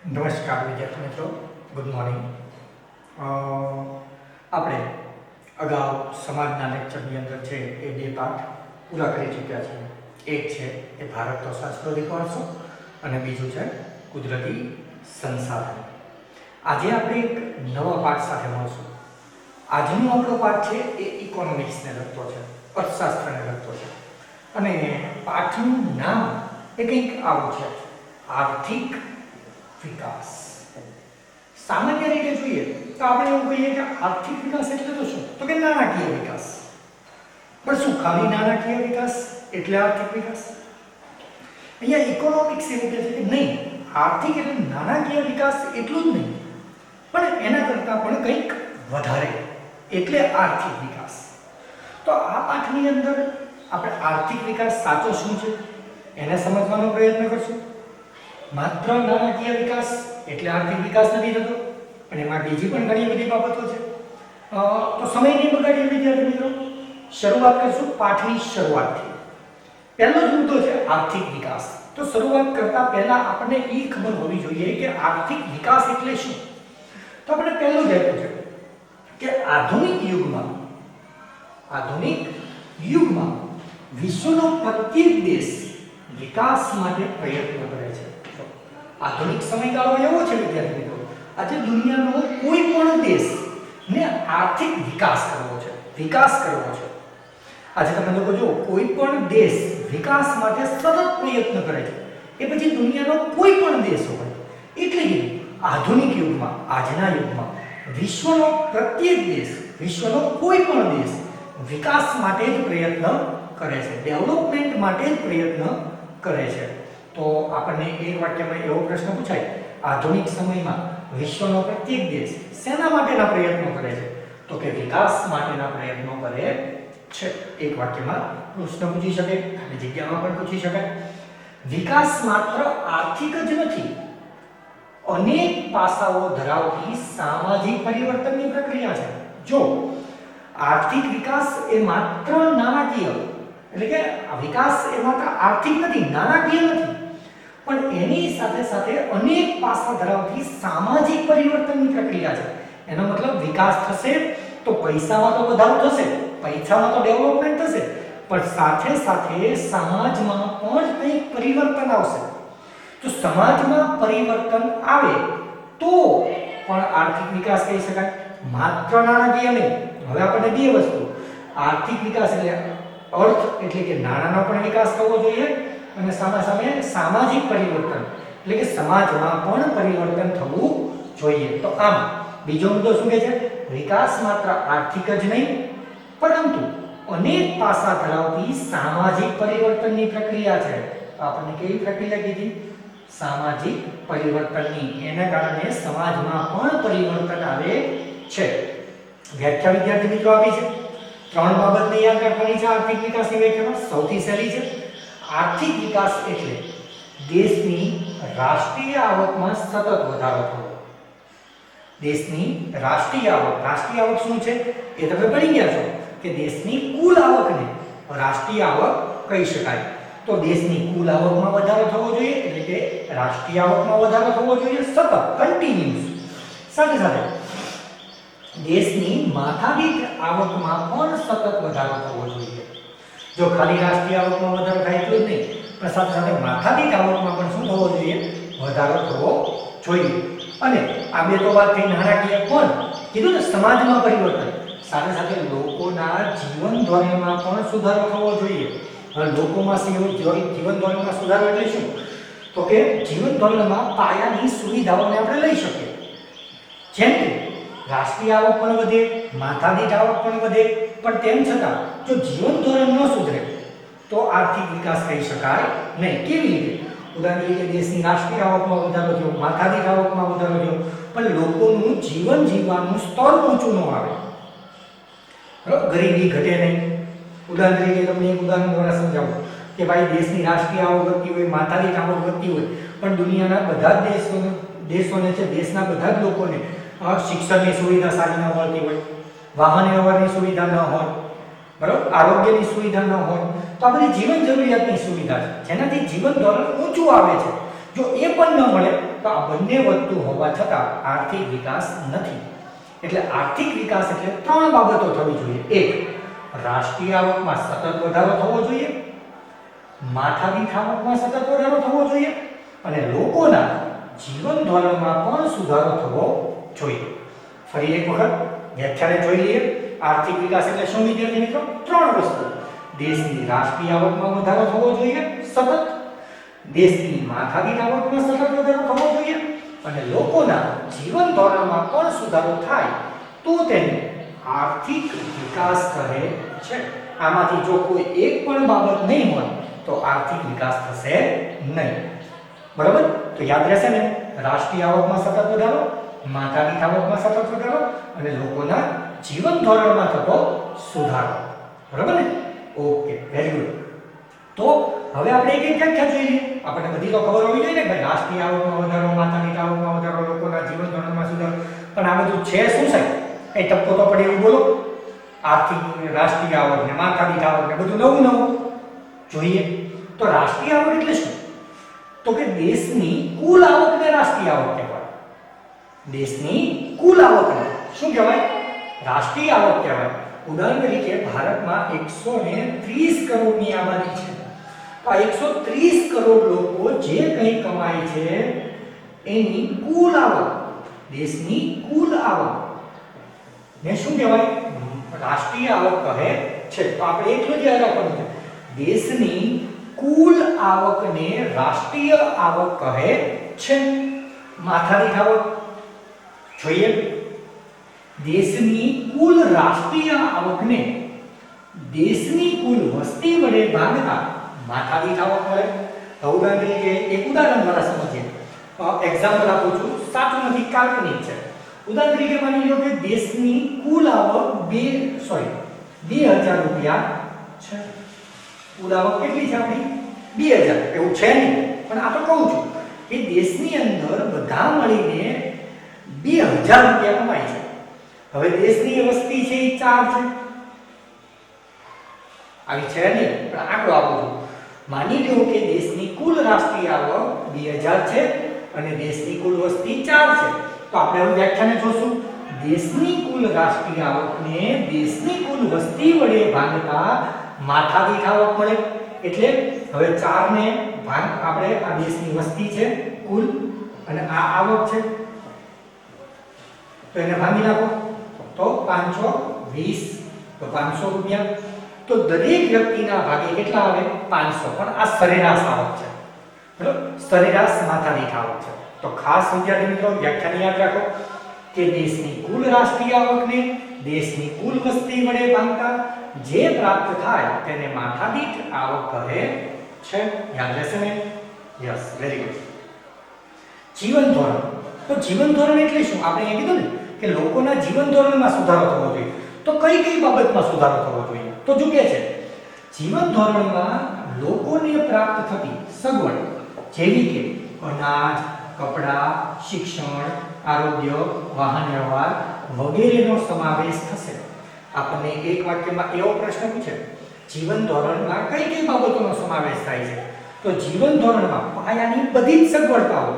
નમસ્કાર વિદ્યાર્થી મિત્રો, ગુડ મોર્નિંગ. આપણે અગાઉ સમાજના લેક્ચરની અંદર છે એ બે પાઠ પૂરા કરી ચૂક્યા છીએ. એક છે એ ભારતનો સાંસ્કૃતિક વારસો અને બીજું છે કુદરતી સંસાધન. આજે આપણે એક નવા પાઠ સાથે મળશું. આજનો આપણો પાઠ છે એ ઇકોનોમિક્સને લગતો છે, અર્થશાસ્ત્રને લગતો છે અને પાઠનું નામ એ કંઈક આવું છે, આર્થિક વિકાસ. સામાન્ય રીતે જોઈએ તો આપણે એવું કહીએ કે આર્થિક વિકાસ એટલે તો શું? તો કે નાણાકીય વિકાસ. પણ શું ખાલી નાણાકીય વિકાસ એટલે આર્થિક વિકાસ? અહીંયા ઇકોનોમિક્સ એવું કહે છે કે નહીં, આર્થિક એટલે નાણાકીય વિકાસ એટલું જ નહીં, પણ એના કરતાં પણ કંઈક વધારે, એટલે આર્થિક વિકાસ. તો આ પાઠની અંદર આપણે આર્થિક વિકાસ સાચો શું છે એને સમજવાનો પ્રયત્ન કરશું. માત્ર નાણાકીય વિકાસ એટલે આર્થિક વિકાસ નથી થતો, પણ એમાં બીજી પણ ઘણી બધી બાબતો છે. તો સમય નહીં બગાડીએ વિદ્યાર્થી મિત્રો, શરૂઆત કરશું પાઠની શરૂઆતથી. પહેલો જ મુદ્દો છે આર્થિક વિકાસ. તો શરૂઆત કરતા પહેલા આપણને એ ખબર હોવી જોઈએ કે આર્થિક વિકાસ એટલે શું. તો આપણે પહેલું જ આપ્યું છે કે આધુનિક યુગમાં વિશ્વનો પ્રત્યેક દેશ વિકાસ માટે પ્રયત્ન કરે છે. આધુનિક સમયગાળો એવો છે વિદ્યાર્થી મિત્રો, આજે દુનિયાનો કોઈ પણ દેશને આર્થિક વિકાસ કરવો છે. આજે તમે લોકો જો કોઈ પણ દેશ વિકાસ માટે સતત પ્રયત્ન કરે છે, એ પછી દુનિયાનો કોઈ પણ દેશ હોય. એટલે કે આધુનિક યુગમાં, આજના યુગમાં વિશ્વનો પ્રત્યેક દેશ, વિશ્વનો કોઈ પણ દેશ વિકાસ માટે જ પ્રયત્ન કરે છે, ડેવલપમેન્ટ માટે જ પ્રયત્ન કરે છે. તો આપણને એક વાક્યમાં એવો પ્રશ્ન પૂછાય, આધુનિક સમયમાં વિશ્વનો પ્રત્યેક દેશ શેના માટેના પ્રયત્નો કરે છે? તો કે વિકાસ માટેના પ્રયત્નો કરે છે. એક વાક્યમાં પ્રશ્ન પૂછી શકે, અને જગ્યામાં પણ પૂછી શકાય. વિકાસ માત્ર આર્થિક જ નથી, અનેક પાસાઓ ધરાવતી સામાજિક પરિવર્તનની પ્રક્રિયા છે. જો આર્થિક વિકાસ એ માત્ર નાણાકીય, એટલે કે વિકાસ એ માત્ર આર્થિક નથી, નાણાકીય નથી, પણ એની સાથે સાથે અનેક પાસા ધરાવતી સામાજિક પરિવર્તનની પ્રક્રિયા છે. એનો મતલબ વિકાસ થશે તો પૈસામાં તો વધારો થશે, પૈસામાં તો ડેવલપમેન્ટ થશે, પણ સાથે સાથે સમાજમાં પણ કંઈક પરિવર્તન આવશે. તો સમાજમાં પરિવર્તન આવે તો પણ આર્થિક વિકાસ કહી શકાય, માત્ર નાણાકીય નહીં. હવે આપણને બે વસ્તુ, આર્થિક વિકાસ એટલે અર્થ એટલે કે નાણાંનો પણ વિકાસ થવો જોઈએ, અને સામે સામાજિક પરિવર્તન એટલે કે સમાજમાં પણ પરિવર્તન થવું જોઈએ. તો આમ બીજો મુદ્દો શું કહે છે? વિકાસ માત્ર આર્થિક જ નહીં, પરંતુ અનેક પાસા ધરાવતી સામાજિક પરિવર્તનની પ્રક્રિયા છે. આપણને કેવી પ્રક્રિયા કીધી? સામાજિક પરિવર્તનની. એના કારણે સમાજમાં પણ પરિવર્તન આવે છે. વ્યાખ્યા વિદ્યાર્થી મિત્રો આપી છે. ત્રણ બાબતને યાદ રાખવાની છે આર્થિક વિકાસની વ્યાખ્યામાં. સૌથી સહેલી છે, આર્થિક વિકાસ એટલે દેશની રાષ્ટ્રીય આવકમાં સતત વધારો થવો. દેશની રાષ્ટ્રીય આવક શું છે એ તમે ભણી ગયા છો કે દેશની કુલ આવકને રાષ્ટ્રીય આવક કહી શકાય. તો દેશની કુલ આવકમાં વધારો થવો જોઈએ, એટલે કે રાષ્ટ્રીય આવકમાં વધારો થવો જોઈએ, સતત, કન્ટિન્યુઅસ. સાથે સાથે દેશની માથાદીઠ આવકમાં પણ સતત વધારો થવો જોઈએ. જો ખાલી રાષ્ટ્રીય આવકમાં વધારો થાય એટલું જ નહીં, પણ સાથે સાથે માથાદીઠ આવકમાં પણ શું થવો જોઈએ? વધારો થવો જોઈએ. અને આ બે તો વાત થઈ નાણાકીય, પણ કીધું ને સમાજમાં પરિવર્તન, સાથે સાથે લોકોના જીવન ધોરણમાં પણ સુધારો થવો જોઈએ. હવે લોકોમાં જીવન ધોરણમાં સુધારો એટલે શું? તો કે જીવન ધોરણમાં પાયાની સુવિધાઓને આપણે લઈ શકીએ. જેમ કે રાષ્ટ્રીય આવક પણ વધે, માથાદીઠ આવક પણ વધે, પણ તેમ છતાં જો જીવન ધોરણ ન સુધરે તો આર્થિક વિકાસ કહી શકાય નહીં. કેવી રીતે? ઉદાહરણ તરીકે દેશની રાષ્ટ્રીય આવકમાં વધારો થયો, માથાદીઠ આવકમાં વધારો થયો, પણ લોકોનું જીવન જીવવાનું સ્તર ઊંચું ન આવે, ગરીબી ઘટે નહીં. ઉદાહરણ તરીકે તમને એક ઉદાહરણ દ્વારા સમજાવું કે ભાઈ દેશની રાષ્ટ્રીય આવક વધતી હોય, માથાદીઠ આવક વધતી હોય, પણ દુનિયાના બધા જ દેશોને છે, દેશના બધા જ લોકોને શિક્ષણની સુવિધા સારી ન મળતી હોય, વાહન વ્યવહારની સુવિધા ન હોય, બરાબર, આરોગ્યની સુવિધા ન હોય, તો આ બધી જીવન જરૂરિયાતની સુવિધા છે જેનાથી જીવન ધોરણ ઊંચું આવે છે. જો એ પણ ન મળે તો આ બંને વધતું હોવા છતાં આર્થિક વિકાસ નથી. એટલે આર્થિક વિકાસ એટલે ત્રણ બાબતો થવી જોઈએ. એક, રાષ્ટ્રીય આવકમાં સતત વધારો થવો જોઈએ, માથાદીઠ આવકમાં સતત વધારો થવો જોઈએ અને લોકોના જીવન ધોરણમાં પણ સુધારો થવો જોઈએ. ફરી એક વખત વ્યાખ્યાને જોઈ લઈએ. આર્થિક વિકાસ એટલે શું વિદ્યાર્થી મિત્રો? ત્રણ વસ્તુ. દેશની રાષ્ટ્રીય આવકમાં વધારો થવો જોઈએ સતત, દેશની માથાદીઠ આવકમાં સતત વધારો થવો જોઈએ અને લોકોના જીવન ધોરણમાં પણ સુધારો થાય તો તેને આર્થિક વિકાસ કહે છે. આમાંથી જો કોઈ એક પણ બાબત નહીં હોય તો આર્થિક વિકાસ થશે નહીં. બરાબર? તો યાદ રહેશે ને, રાષ્ટ્રીય આવકમાં સતત વધારો, માથાદીઠ આવકમાં સતત વધારો અને લોકોના જીવન ધોરણમાં થતો સુધારો. બરાબર ને? Okay, very good. તો હવે આપણે એક એક વ્યાખ્યા જોઈ લઈએ. આપણને બધી તો ખબર હોવી જોઈએ ને ભાઈ, રાષ્ટ્રીય આવકમાં વધારો, માથાદીઠ આવકમાં વધારો, લોકોના જીવન ધોરણમાં સુધારો. પણ આ બધું છે શું છે? એ ટપકો તો પડે એવું બોલો. આર્થિક, રાષ્ટ્રીય આવક ને માથાદીઠ આવક ને બધું નવું નવું જોઈએ. તો રાષ્ટ્રીય આવક એટલે શું? તો કે દેશની કુલ આવકને રાષ્ટ્રીય આવક કહેવાય. દેશની કુલ આવકને શું કહેવાય? રાષ્ટ્રીય આવક કહેવાય. ઉદાહરણ તરીકે ભારતમાં 130 કરોડની આબાદી છે. તો આ 130 કરોડ લોકો જે કંઈ કમાય છે એની કુલ આવક, દેશની કુલ આવક ને શું કહેવાય? રાષ્ટ્રીય આવક કહે છે. તો આપણે એટલું જ યાદ રાખવાનું છે, દેશની કુલ આવકને રાષ્ટ્રીય આવક કહે છે. માથાદીઠ આવક જોઈએ. દેશની કુલ રાષ્ટ્રીય આવકને દેશની કુલ વસ્તી વડે ભાગતા માથાદીઠ આવક મળે. ઉદાહરણ તરીકે એક ઉદાહરણ દ્વારા સમજીએ. એક્ઝામ્પલ આપું છું, સાચું નથી, કાલ્પનિક છે. ઉદાહરણ તરીકે માની લો કે દેશની કુલ આવક 2000 રૂપિયા છે. કુલ આવક કેટલી છે આપણી? 2000. એવું છે નહીં, પણ આ તો કહું છું કે દેશની અંદર બધા મળીને 2000 રૂપિયા કમાય છે. હવે દેશની વસ્તી છે એ 4 છે. આવી છે નહીં, પણ આંકડો આપું છું. માની લો કે દેશની કુલ રાષ્ટ્રીય આવક 2000 છે અને દેશની કુલ વસ્તી 4 છે. તો આપણે હવે વ્યાખ્યાને જોશું. દેશની કુલ રાષ્ટ્રીય આવકને દેશની કુલ વસ્તી વડે ભાગતા માથાદીઠ આવક મળે. એટલે હવે 4 ને ભાગ, આપણે આ દેશની વસ્તી છે કુલ અને આ આવક છે, તો એને ભાગી નાખો તો 520, તો 500 રૂપિયા. તો દરેક વ્યક્તિના ભાગે કેટલા આવે? 500. પણ આ સરેરાશ આવક છે. બરાબર? સરેરાશ માથાદીઠ આવક છે. તો ખાસ વિદ્યાર્થી મિત્રો વ્યાખ્યાને યાદ રાખો કે દેશની કુલ રાષ્ટ્રીય આવકને દેશની કુલ વસ્તી વડે ભાગતા જે પ્રાપ્ત થાય તેને માથાદીઠ આવક કહે છે. યાદ રહેશે ને? Yes, very good. જીવન ધોરણ. તો જીવન ધોરણ એટલે શું? આપણે એ કીધું ને કે લોકોના જીવન ધોરણમાં સુધારો થવો જોઈએ. તો કઈ કઈ બાબતમાં સુધારો થવો જોઈએ? તો જો કે છે જીવન ધોરણમાં લોકોને પ્રાપ્ત થતી સગવડ જેવી કે અનાજ, કપડાં, શિક્ષણ, આરોગ્ય, વાહન વ્યવહાર વગેરેનો સમાવેશ થશે. આપણને એક વાક્યમાં એવો પ્રશ્ન પૂછે, જીવન ધોરણમાં કઈ કઈ બાબતોનો સમાવેશ થાય છે? તો જીવન ધોરણમાં પાયાની બધી જ સગવડતાઓ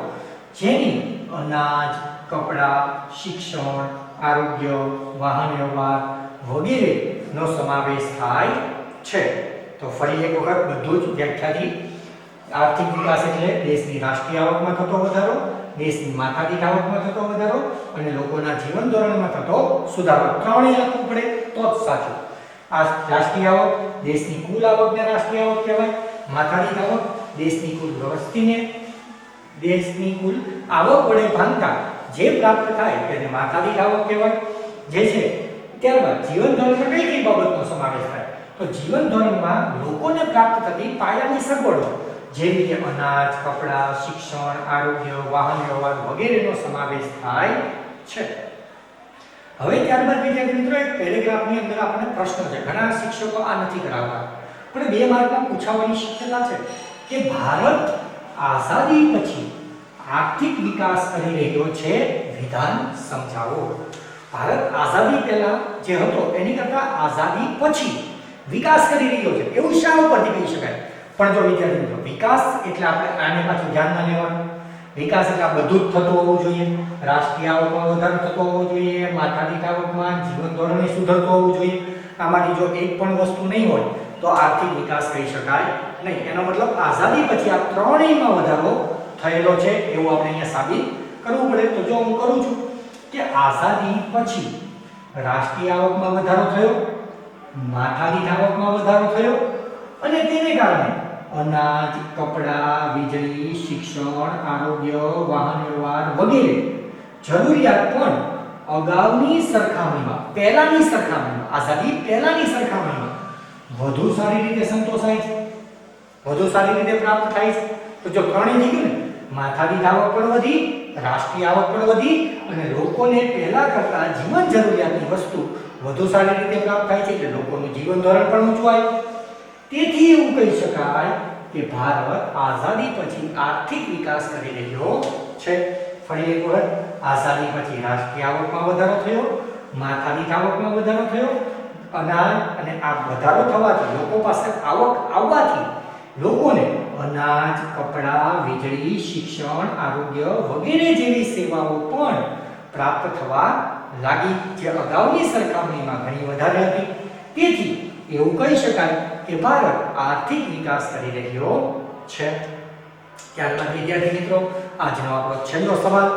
જેની અનાજ, કપડાં, શિક્ષણ, આરોગ્ય, વાહન વ્યવહાર વગેરેનો સમાવેશ થાય છે. તો ફરી એક વખત બધું જ વ્યાખ્યાથી, આર્થિક વિકાસ એટલે દેશની રાષ્ટ્રીય આવકમાં થતો વધારો, દેશની માથાદીઠ આવકમાં થતો વધારો અને લોકોના જીવન ધોરણમાં થતો સુધારો. ત્રણેય લખવું પડે તો જ સાચું. આ રાષ્ટ્રીય આવક, દેશની કુલ આવકને રાષ્ટ્રીય આવક કહેવાય. માથાદીઠ આવક દેશની કુલ વસ્તીને દેશની કુલ આવક વડે ભાગતા જે પ્રાપ્ત થાય તેને માથાદીઠ આવક કહેવાય. જે છે ત્યારબાદ જીવન ધોરણમાં કઈ કઈ બાબતનો સમાવેશ થાય? તો જીવન ધોરણમાં લોકોને પ્રાપ્ત થતી પાયાની સગવડો જેવી કે અનાજ, કપડાં, શિક્ષણ, આરોગ્ય, વાહન વ્યવહાર વગેરેનો સમાવેશ થાય છે. હવે ત્યારબાદ વિદ્યાર્થી મિત્રો એક પેરેગ્રાફની અંદર આપણને પ્રશ્ન છે. ઘણા શિક્ષકો આ નથી કરાવતા, પણ 2 માર્કમાં પૂછાવાની શક્યતા છે કે ભારત આઝાદી પછી આર્થિક વિકાસ કરી રહ્યો છે, વિધાન સમજાવો. ભારત આઝાદી પહેલા જે હતો એની કરતા આઝાદી પછી વિકાસ કરી રહ્યો છે એવું શા ઉપરથી કહી શકાય? પણ જો વિદ્યાર્થી મિત્રો વિકાસ એટલે આપણે આને પાછું ધ્યાનમાં લેવાનું વિકાસ એટલે આ બધું જ થતું હોવું જોઈએ, રાષ્ટ્રીય આવકમાં વધારો થતો હોવો જોઈએ, માથાદીઠ આવકમાં, જીવન ધોરણે સુધરતું હોવું જોઈએ. આમાંથી જો એક પણ વસ્તુ નહીં હોય તો આર્થિક વિકાસ કહી શકાય નહીં. એનો મતલબ આઝાદી પછી આ ત્રણેયમાં વધારો થયેલો છે એવું આપણે અહીંયા સાબિત કરવું પડે. તો જો હું કરું છું કે આઝાદી પછી રાષ્ટ્રીય આવકમાં વધારો થયો, માથાદીઠ આવકમાં વધારો થયો અને તેને કારણે અનાજ, કપડાં, વીજળી, શિક્ષણ, આરોગ્ય, વાહન વ્યવહાર વગેરે જરૂરિયાત પણ અગાઉની સરખામણીમાં, પહેલાની સરખામણીમાં, આઝાદી પહેલાની સરખામણીમાં વધુ સારી રીતે સંતોષાય છે, વધુ સારી રીતે પ્રાપ્ત થાય છે. તો જો ત્રણેય થઈ ગયું ને, માથાદીઠ આવક પણ વધી, રાષ્ટ્રીય આવક પણ વધી અને લોકોને પહેલા કરતા જીવન જરૂરિયાતની વસ્તુ વધુ સારી રીતે પ્રાપ્ત થાય છે એટલે લોકોનું જીવન ધોરણ પણ ઊંચું આવ્યું. તેથી એવું કહી શકાય કે ભારત આઝાદી પછી આર્થિક વિકાસ કરી રહ્યો છે. ફરી એક વખત, આઝાદી પછી રાષ્ટ્રીય આવકમાં વધારો થયો, માથાદીઠ આવકમાં વધારો થયો, અનાજ અને આ વધારો થવાથી, લોકો પાસે આવક આવવાથી લોકોને અનાજ, કપડાં, વીજળી, શિક્ષણ, આરોગ્ય વગેરે જેવી સેવાઓ પણ પ્રાપ્ત થવા લાગી, જે અગાઉની સરખામણીમાં ઘણી વધારે હતી. તેથી એવું કહી શકાય કે ભારત આર્થિક વિકાસ કરી રહ્યો છે. ત્યારબાદ વિદ્યાર્થી મિત્રો, આજનો આપણો છેલ્લો સવાલ,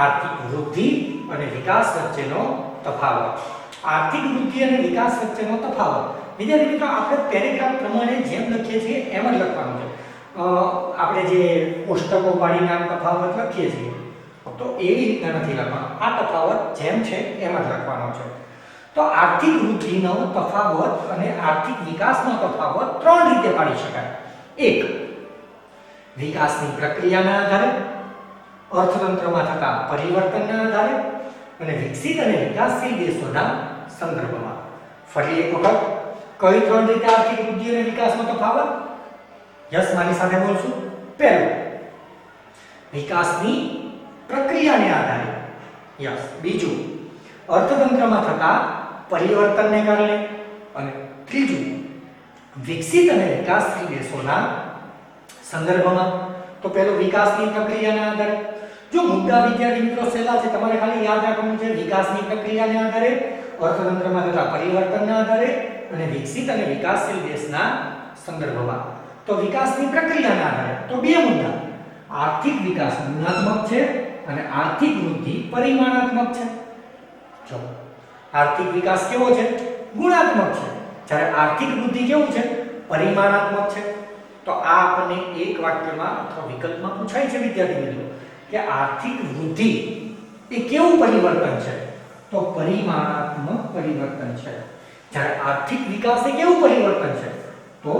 આર્થિક વૃદ્ધિ અને વિકાસ વચ્ચેનો તફાવત. આર્થિક વૃદ્ધિ અને વિકાસ વચ્ચેનો તફાવત. વિદ્યાર્થી મિત્રો, આપણે પેરેગ્રાફ પ્રમાણે જેમ લખીએ છીએ એમ જ લખવાનું છે. આપણે જે કોષ્ટકો પાડીને આમ તફાવત લખીએ છીએ તો એવી રીતના નથી લખવાનો. આ તફાવત જેમ છે એમ જ લખવાનો છે. તો આર્થિક વૃદ્ધિનો તફાવત અને આર્થિક વિકાસનો તફાવત ત્રણ રીતે પાડી શકાય. એક, વિકાસની પ્રક્રિયાના આધારે, અર્થતંત્રમાં થતા પરિવર્તનના આધારે અને વિકસિત અને વિકાસશીલ દેશોના સંદર્ભમાં. ફરી એક વખત, કઈ ત્રણ રીતે આર્થિક વૃદ્ધિ અને વિકાસનો તફાવત? યસ, મારી સાથે બોલશું. પહેલું, વિકાસની પ્રક્રિયાને આધારે. યસ. બીજું, અર્થતંત્રમાં થતા પરિવર્તનને કારણે. અને ત્રીજું, વિકસિત અને વિકાસશીલ દેશોના સંદર્ભમાં. તો પહેલો, વિકાસની પ્રક્રિયાના આધારે. જો મુદ્દા વિદ્યાર્થી મિત્રો સહેલા છે, તમારે ખાલી યાદ રાખવાનું છે વિકાસની પ્રક્રિયાને આધારે, અર્થતંત્રમાં થતા પરિવર્તનના આધારે અને વિકસિત અને વિકાસશીલ દેશના સંદર્ભમાં. તો વિકાસની પ્રક્રિયાના આધારે તો બે મુદ્દા, આર્થિક વિકાસ ગુણાત્મક છે અને આર્થિક વૃદ્ધિ પરિમાણાત્મક છે. જો આર્થિક વિકાસ કેવો છે? ગુણાત્મક છે. જ્યારે આર્થિક વૃદ્ધિ કેવું છે? પરિમાણાત્મક છે. તો આ આપણને એક વાક્યમાં અથવા વિકલ્પમાં પૂછાય છે વિદ્યાર્થી મિત્રો કે આર્થિક વૃદ્ધિ એ કેવું પરિવર્તન છે? તો પરિમાણાત્મક પરિવર્તન છે. જ્યારે આર્થિક વિકાસ એ કેવું પરિવર્તન છે? તો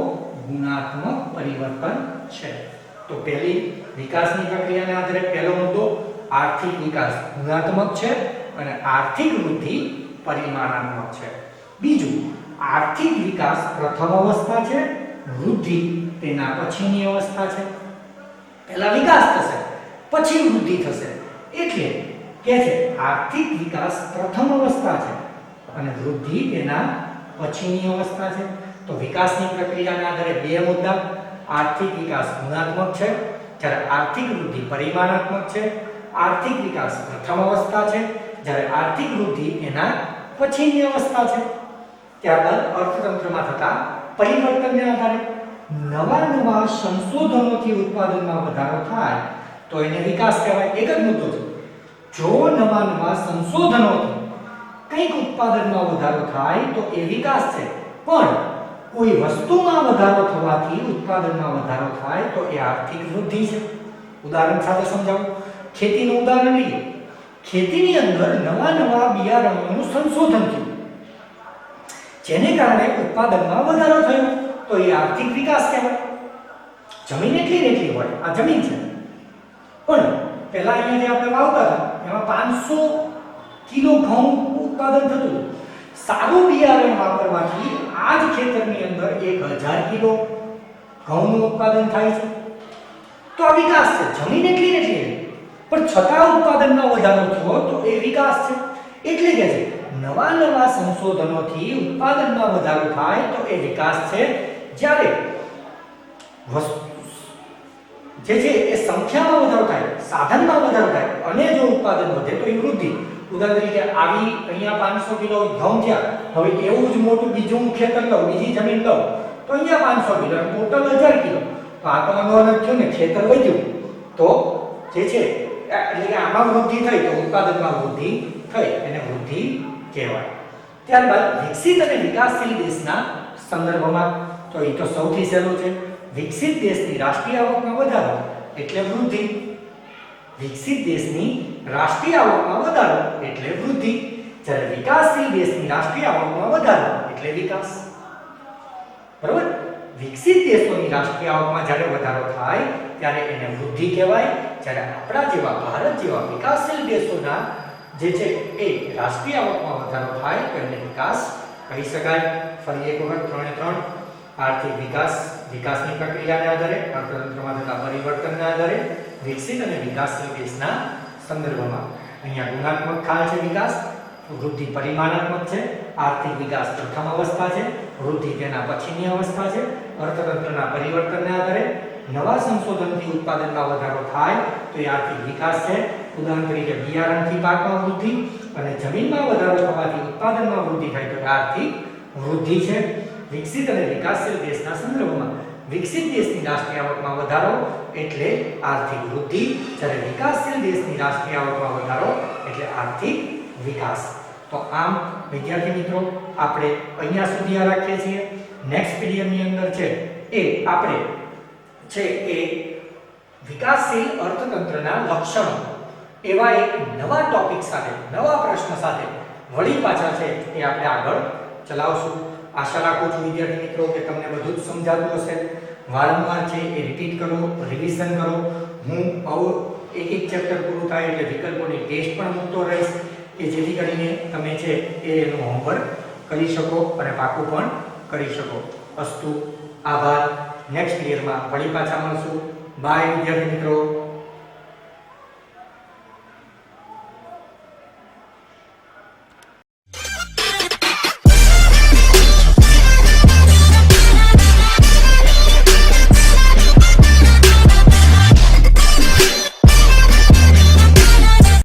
ગુણાત્મક પરિવર્તન છે. તો પહેલી, વિકાસની પ્રક્રિયાના આધારે પહેલો મુદ્દો, આર્થિક વિકાસ ગુણાત્મક છે અને આર્થિક વૃદ્ધિ પરિમાણાત્મક છે. બીજું, આર્થિક વિકાસ પ્રથમ અવસ્થા છે, વૃદ્ધિ તેના પછીની અવસ્થા છે. પહેલા વિકાસ થશે પછી વૃદ્ધિ થશે. એટલે કે છે આર્થિક વિકાસ પ્રથમ અવસ્થા છે અને વૃદ્ધિ તેના પછીની અવસ્થા છે. તો વિકાસની પ્રક્રિયાના આધારે બે મુદ્દા, આર્થિક વિકાસ ગુણાત્મક છે જ્યારે આર્થિક વૃદ્ધિ પરિમાણાત્મક છે. આર્થિક વિકાસ પ્રથમ અવસ્થા છે જ્યારે આર્થિક વૃદ્ધિ એના પછીની અવસ્થા છે. ત્યારબાદ અર્થતંત્રમાં થતા પરિવર્તનને આધારે નવા સંશોધનોથી ઉત્પાદનમાં વધારો થાય તો એને વિકાસ કહેવાય. એક જ મુદ્દો છે, જો નવા સંશોધનોથી કંઈક ઉત્પાદનમાં વધારો થાય તો એ વિકાસ છે, પણ કોઈ વસ્તુમાં વધારો થવાથી ઉત્પાદનમાં વધારો થાય તો એ આર્થિક વૃદ્ધિ છે. ઉદાહરણ સાથે સમજાવું. ખેતીનું ઉદાહરણ લઈએ. ખેતીની અંદર નવા બિયારણોનું સંશોધન થયું જેને કારણે ઉત્પાદનમાં વધારો થયો તો એ આર્થિક વિકાસ કહેવાય. જમીન એટલી ને એટલી હોય, આ જમીન છે, પણ પહેલા અહીંયા જે આપણે વાવતા હતા એમાં 500 કિલો ઘઉં ઉત્પાદન થતું. સારું બિયારણ વાપરવાથી આ જ ખેતરની અંદર 1000 કિલો ઘઉંનું ઉત્પાદન થાય છે. તો આ વિકાસ છે. જમીન એટલી ને એટલી પણ છતાં ઉત્પાદનમાં વધારો થયો તો એ વિકાસ છે. એટલે કે છે નવા સંશોધનોથી ઉત્પાદનમાં વધારો થાય તો એ વિકાસ છે. જ્યારે જે છે એ સંખ્યામાં વધારો થાય, સાધનમાં વધારો થાય અને જો ઉત્પાદન વધે તો એ વૃદ્ધિ. ઉદાહરણ તરીકે આવી અહીંયા 500 કિલો ઘઉં થયા, હવે એવું જ મોટું બીજું ખેતર લઉં, બીજી જમીન લઉં તો અહીંયા 500 કિલો, ટોટલ 1000 કિલો. તો આ તો આનું થયું ને, ખેતર વધ્યું તો જે છે એટલે કે આમાં વૃદ્ધિ થઈ તો ઉત્પાદનમાં વૃદ્ધિ થઈ, એને વૃદ્ધિ કહેવાય. ત્યારબાદ વિકસિત અને વિકાસશીલ દેશના સંદર્ભમાં તો એ તો સૌથી સહેલું છે. વિકસિત દેશની રાષ્ટ્રીય આવકમાં વધારો એટલે વૃદ્ધિ. વિકસિત દેશની રાષ્ટ્રીય આવકમાં વધારો એટલે વૃદ્ધિ, જ્યારે વિકાસશીલ દેશની રાષ્ટ્રીય આવકમાં વધારો એટલે વિકાસ. બરાબર? વિકસિત દેશોની રાષ્ટ્રીય આવકમાં જ્યારે વધારો થાય ત્યારે એને વૃદ્ધિ કહેવાય, જ્યારે આપણા જેવા ભારત જેવા વિકાસશીલ દેશોના જે છે એ રાષ્ટ્રીય આવકમાં વધારો થાય તો એને વિકાસ કહી શકાય. ફરી એક વખત 3 આર્થિક વિકાસ, વિકાસની પ્રક્રિયાને આધારે, અર્થતંત્રમાં થતા પરિવર્તનને આધારે વિકસિત અને વિકાસશીલ દેશના સંદર્ભમાં. અહીંયા ગુણાત્મક ખ્યાલ છે વિકાસ, વૃદ્ધિ પરિમાણાત્મક છે, આર્થિક વિકાસ પ્રથમ અવસ્થા છે, વૃદ્ધિ તેના પછીની અવસ્થા છે. અર્થતંત્રના પરિવર્તનને આધારે નવા સંશોધનથી ઉત્પાદનમાં વધારો થાય તો એ આર્થિક વિકાસ છે. ઉદાહરણ તરીકે બિયારણથી પાકમાં વૃદ્ધિ અને જમીનમાં વધારો થવાથી ઉત્પાદનમાં વૃદ્ધિ થાય તો એ આર્થિક વૃદ્ધિ છે. વિકસિત અને વિકાસશીલ દેશના સંદર્ભમાં વિકસિત દેશની રાષ્ટ્રીય આવકમાં વધારો એટલે આર્થિક વૃદ્ધિ, જ્યારે વિકાસશીલ દેશની રાષ્ટ્રીય આવકમાં વધારો એટલે આર્થિક વિકાસ. તો આમ વિદ્યાર્થી મિત્રો આપણે અહીંયા સુધી આ રાખીએ છીએ. નેક્સ્ટ પીડીએફની અંદર છે એ આપણે છે એ વિકાસશીલ અર્થતંત્રના લક્ષણો એવા એક નવા ટોપિક સાથે, નવા પ્રશ્ન સાથે વળી પાછા છે એ આપણે આગળ ચલાવશું. આશા રાખું છું વિદ્યાર્થી મિત્રો કે તમને બધું જ સમજાતું હશે. વારંવાર છે એ રિપીટ કરો, રિવિઝન કરો. હું એક ચેપ્ટર પૂરું થાય એટલે વિકલ્પોની ટેસ્ટ પણ મૂકતો રહીશ કે જેથી કરીને તમે છે એ એનું હોમવર્ક કરી શકો અને પાકું પણ કરી શકો. અસ્તુ, આભાર. નેક્સ્ટ યરમાં વળી પાછા મળશું. બાય વિદ્યાર્થી મિત્રો.